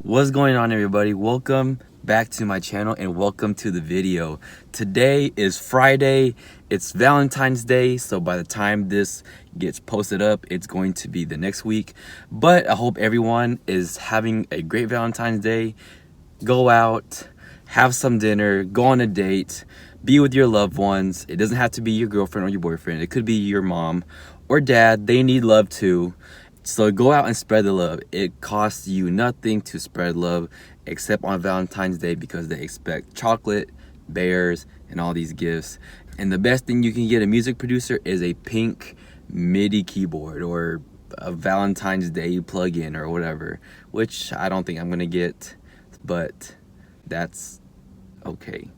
What's going on, everybody? Welcome back to my channel and welcome to the video. Today is Friday. It's Valentine's Day, so by the time this gets posted up, it's going to be the next week. But I hope everyone is having a great Valentine's Day. Go out, have some dinner, go on a date, be with your loved ones. It doesn't have to be your girlfriend or your boyfriend. It could be your mom or dad. They need love too. So go out and spread the love. It costs you nothing to spread love except on Valentine's Day because they expect chocolate, bears, and all these gifts. And the best thing you can get a music producer is a pink MIDI keyboard or a Valentine's Day plug-in or whatever, which I don't think I'm gonna get, but that's okay.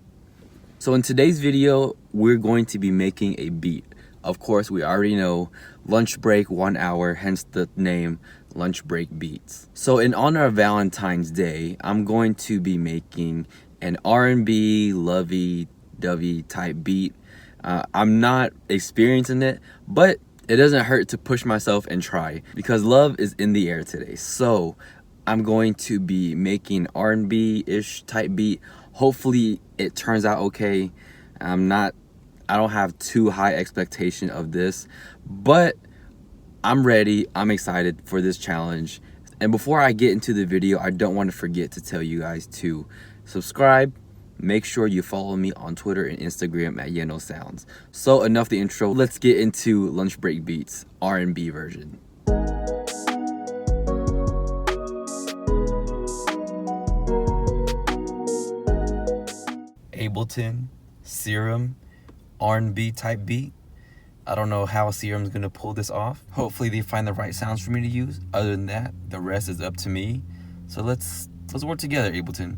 So in today's video, we're going to be making a beat. Of course, we already know lunch break 1 hour, hence the name Lunch Break Beats. So in honor of Valentine's Day, I'm going to be making an R&B, lovey-dovey type beat. I'm not experiencing it, but it doesn't hurt to push myself and try because love is in the air today. So I'm going to be making R&B-ish type beat. Hopefully it turns out okay. I don't have too high expectation of this, but I'm ready. I'm excited for this challenge. And before I get into the video, I don't want to forget to tell you guys to subscribe. Make sure you follow me on Twitter and Instagram at Yeno Sounds. So enough the intro. Let's get into Lunch Break Beats R&B version. Ableton, Serum, RnB type beat. I don't know how Serum's gonna pull this off. Hopefully they find the right sounds for me to use. Other than that, the rest is up to me. So let's work together, Ableton.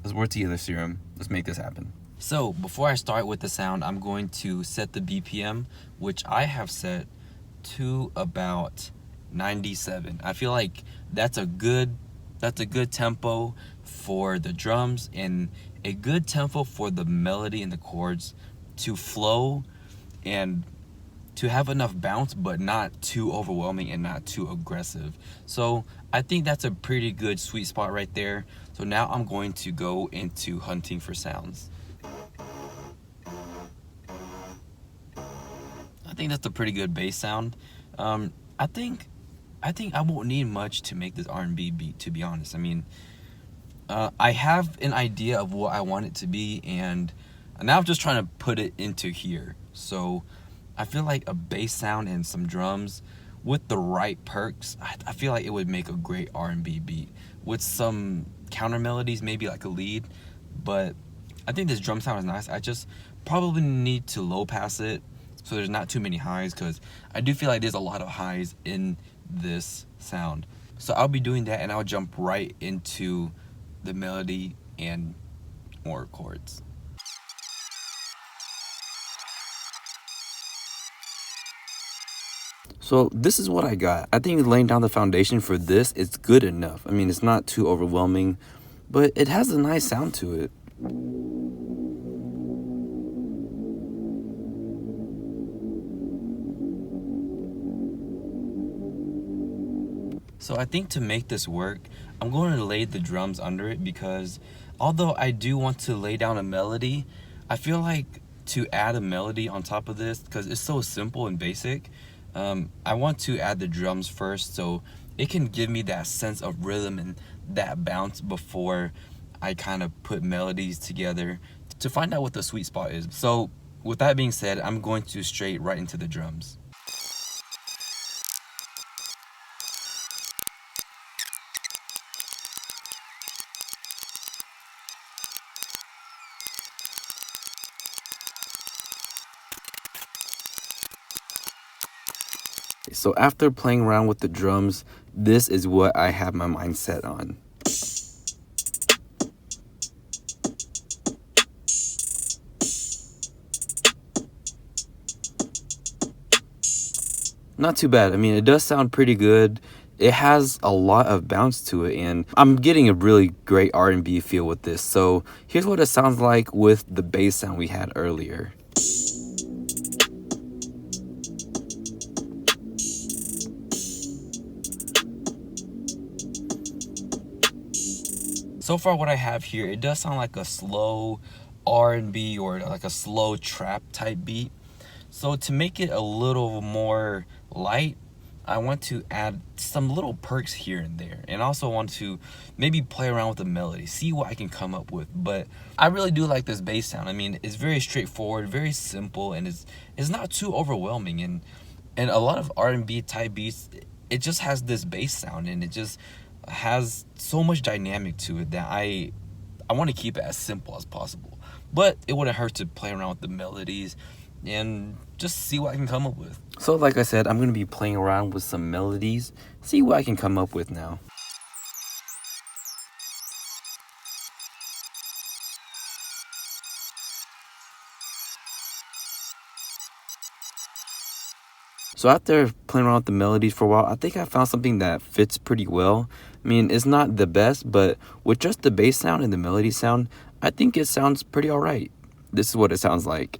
Let's work together, Serum. Let's make this happen. So before I start with the sound, I'm going to set the BPM, which I have set to about 97. I feel like that's a good tempo for the drums and a good tempo for the melody and the chords to flow and to have enough bounce, but not too overwhelming and not too aggressive. So I think that's a pretty good sweet spot right there. So now I'm going to go into hunting for sounds. I think that's a pretty good bass sound. I think I won't need much to make this R&B beat, to be honest. I mean, I have an idea of what I want it to be, and now I'm just trying to put it into here. So I feel like a bass sound and some drums with the right perks, I feel like it would make a great R&B beat with some counter melodies, maybe like a lead. But I think this drum sound is nice. I just probably need to low pass it so there's not too many highs, because I do feel like there's a lot of highs in this sound. So I'll be doing that, and I'll jump right into the melody and more chords. So this is what I got. I think laying down the foundation for this is good enough. I mean, it's not too overwhelming, but it has a nice sound to it. So I think to make this work, I'm going to lay the drums under it, because although I do want to lay down a melody, I feel like to add a melody on top of this, because it's so simple and basic, I want to add the drums first so it can give me that sense of rhythm and that bounce before I kind of put melodies together to find out what the sweet spot is. So with that being said, I'm going to straight right into the drums. So after playing around with the drums, this is what I have my mind set on. Not too bad. I mean, it does sound pretty good. It has a lot of bounce to it, and I'm getting a really great R&B feel with this. So here's what it sounds like with the bass sound we had earlier. So far what I have here, it does sound like a slow R&B or like a slow trap type beat. So to make it a little more light, I want to add some little perks here and there, and also want to maybe play around with the melody, see what I can come up with. But I really do like this bass sound. I mean, it's very straightforward, very simple, and it's not too overwhelming. And a lot of R&B type beats, it just has this bass sound, and it just has so much dynamic to it that I want to keep it as simple as possible. But it wouldn't hurt to play around with the melodies and just see what I can come up with. So like I said, I'm going to be playing around with some melodies, see what I can come up with now. So after playing around with the melodies for a while, I think I found something that fits pretty well. I mean, it's not the best, but with just the bass sound and the melody sound, I think it sounds pretty alright. This is what it sounds like.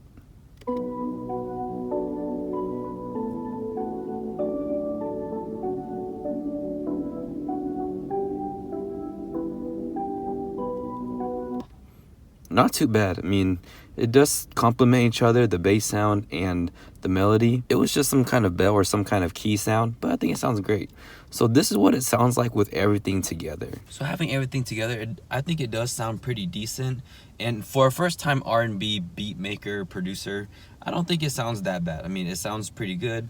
Not too bad. I mean, it does complement each other, the bass sound and the melody. It was just some kind of bell or some kind of key sound, but I think it sounds great. So this is what it sounds like with everything together. So having everything together, I think it does sound pretty decent. And for a first time R&B beat maker, producer, I don't think it sounds that bad. I mean, it sounds pretty good.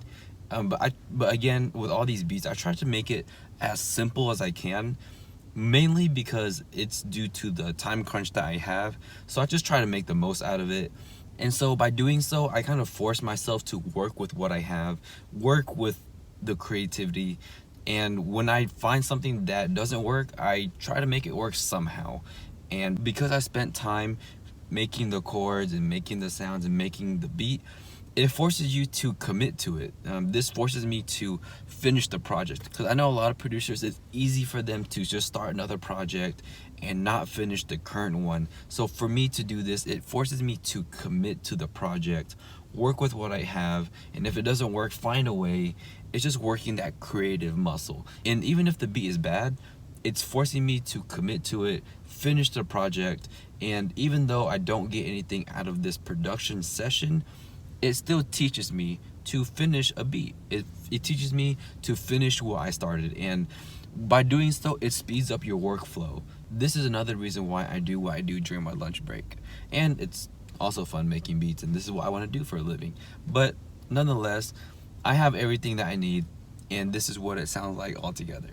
But again, with all these beats, I try to make it as simple as I can. Mainly because it's due to the time crunch that I have. So I just try to make the most out of it. And so by doing so, I kind of force myself to work with what I have, work with the creativity. And when I find something that doesn't work, I try to make it work somehow. And because I spent time making the chords and making the sounds and making the beat, it forces you to commit to it. This forces me to finish the project, because I know a lot of producers, it's easy for them to just start another project and not finish the current one. So for me to do this, it forces me to commit to the project, work with what I have, and if it doesn't work, find a way. It's just working that creative muscle. And even if the beat is bad, it's forcing me to commit to it, finish the project, and even though I don't get anything out of this production session, it still teaches me to finish a beat. It teaches me to finish what I started, and by doing so, it speeds up your workflow. This is another reason why I do what I do during my lunch break. And it's also fun making beats, and this is what I want to do for a living. But nonetheless, I have everything that I need, and this is what it sounds like altogether.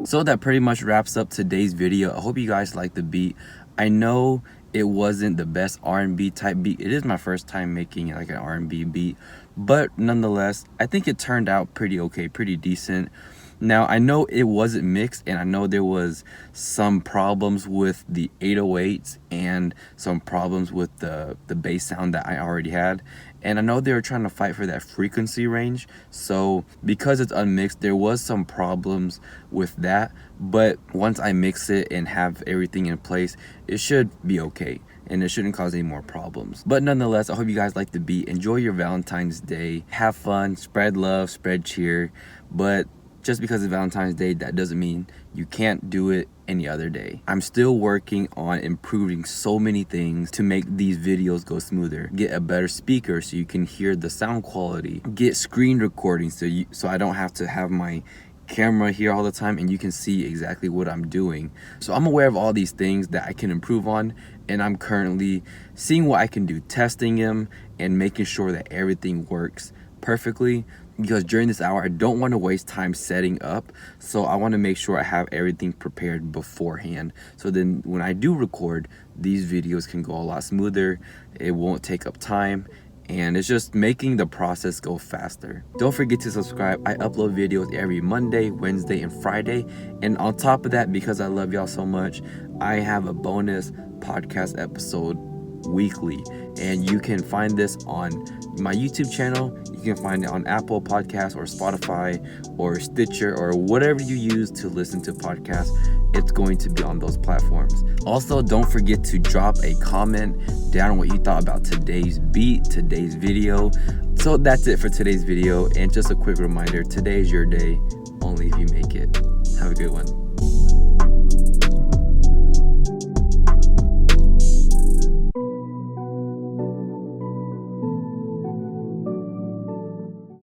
So that pretty much wraps up today's video. I hope you guys liked the beat. I know it wasn't the best R&B type beat. It is my first time making like an R&B beat, but nonetheless, I think it turned out pretty okay, pretty decent. Now, I know it wasn't mixed, and I know there was some problems with the 808s and some problems with the bass sound that I already had. And I know they were trying to fight for that frequency range. So because it's unmixed, there was some problems with that. But once I mix it and have everything in place, it should be okay, and it shouldn't cause any more problems. But nonetheless, I hope you guys like the beat. Enjoy your Valentine's Day. Have fun, spread love, spread cheer. But just because it's Valentine's Day, that doesn't mean you can't do it any other day. I'm still working on improving so many things to make these videos go smoother. Get a better speaker so you can hear the sound quality. Get screen recording so I don't have to have my camera here all the time and you can see exactly what I'm doing. So I'm aware of all these things that I can improve on, and I'm currently seeing what I can do, testing them and making sure that everything works perfectly, because during this hour I don't want to waste time setting up. So I want to make sure I have everything prepared beforehand, so then when I do record, these videos can go a lot smoother. It won't take up time, and it's just making the process go faster. Don't forget to subscribe. I upload videos every Monday, Wednesday, and Friday. And on top of that, because I love y'all so much, I have a bonus podcast episode weekly. And you can find this on my YouTube channel. You can find it on Apple Podcasts or Spotify or Stitcher or whatever you use to listen to podcasts. It's going to be on those platforms. Also, don't forget to drop a comment down on what you thought about today's beat, today's video. So that's it for today's video. And just a quick reminder, today is your day, only if you make it. Have a good one.